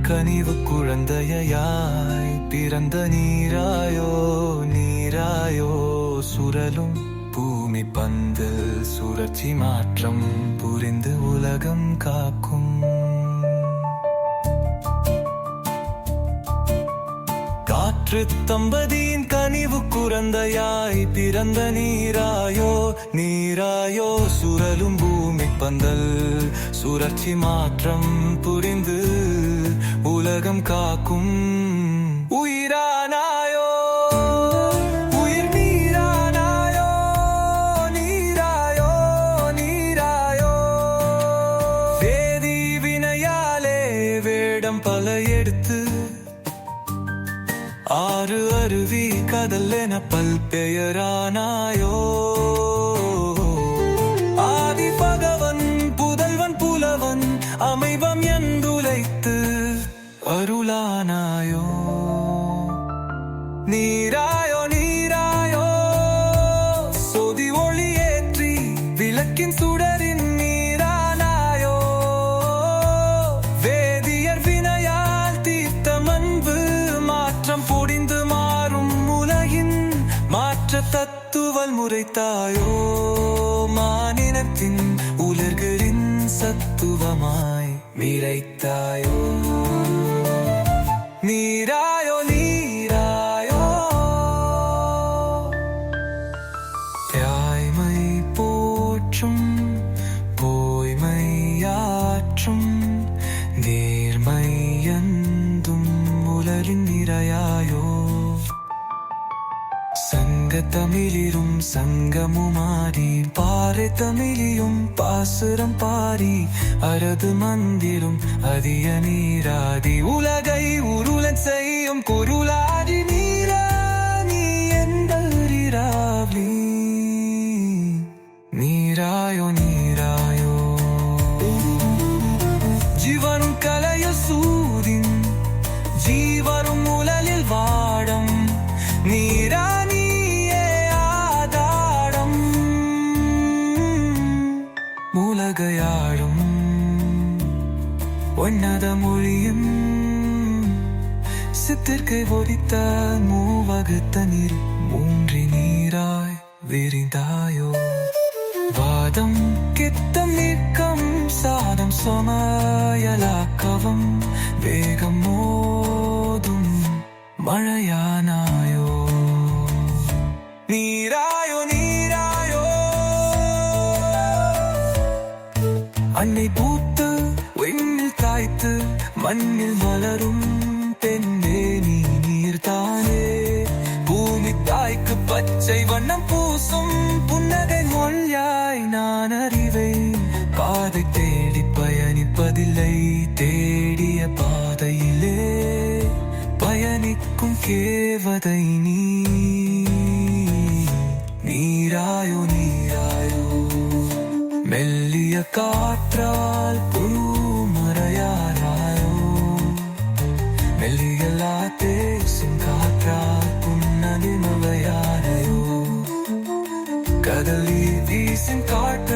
கனிவு குழந்தையாய் பிறந்த நீராயோ நீராயோ சுரலும் பூமி பந்து சுழற்சி மாற்றம் புரிந்து உலகம் காக்கும். காற்று தம்பதியின் கனிவு குழந்தையாய் பிறந்த நீராயோ நீராயோ சுழலும் பூமி பந்தல் சுழற்சி மாற்றம் புரிந்து உலகம் காக்கும். உயிரானாயோ உயிர் நீரானாயோ நீராயோ நீராயோ வேதி வினையாலே வேடம் பல எடுத்து ஆறு அருவி கடல் என பல்பெயரானாயோ. ஆதி பகவன் புதல்வன் புலவன் அமைவம் என்றுரைத்து அருளானாயோ. நீராயோ நீராயோ சொதி ஒளி ஏற்றி விளக்கின் சுடரின் நீரானாயோ. வேதியர் வினையால் தீர்த்த மண்பு மாற்றம் பொடிந்து மாறும் உலகின் மாற்ற தத்துவல் முறைத்தாயோ. மானினத்தின் உலர்களின் சத்துவமாய் விரைத்தாயோ. நீராயோ நீராயோ தாய்மை போற்றும் போய்மையாற்றும் நேர்மை எந்தும் உலரின் நிறையாயோ. சங்க தமிழிலும் சங்கமுமாடி பாறை தமிழியும் பாசுரம் பாடி அரது மந்திரும் அதிய நீராடி உலகை உருளன் செய்யும் குருளாடி நீரா நீ எந்தரிராவி. நீராயோ நீராயோ ஜீவனும் கலைய சூதின் ஜீவரும் உலலில் வாடம் நீரா உலகையாடும் ஒன்னத மொழியும் சித்திற்கை ஒடித்த மூவகத்த நீர் மூன்றி நீராய் விரிந்தாயோ. வாதம் கித்தம் நீக்கம் சாதம் சமயலாக்கவம் வேகம் மோதும் மழையானாயோ. நீராயோ நீராயோ அன்னை பூத்து விண்ணில் தாய்த்து மண்ணில் மலரும் பெண்ணே நீ நீர்தானே. பூமி தாய்க்கு பச்சை வண்ணம் பூசும் புன்னகை மொழியாய் நான் அறிவேன். பாதை தேடி பயணிப்பதில்லை தேடிய பாதையிலே பயணிக்கும் கேவதை நீ. நீராயோ நீராயோ மெல்லிய காற்றால் புழுமறையாராயோ. மெல்லியலா பேசும் காற்றால் புன்னகை மலையாரையோ. கடலில் வீசும் காற்று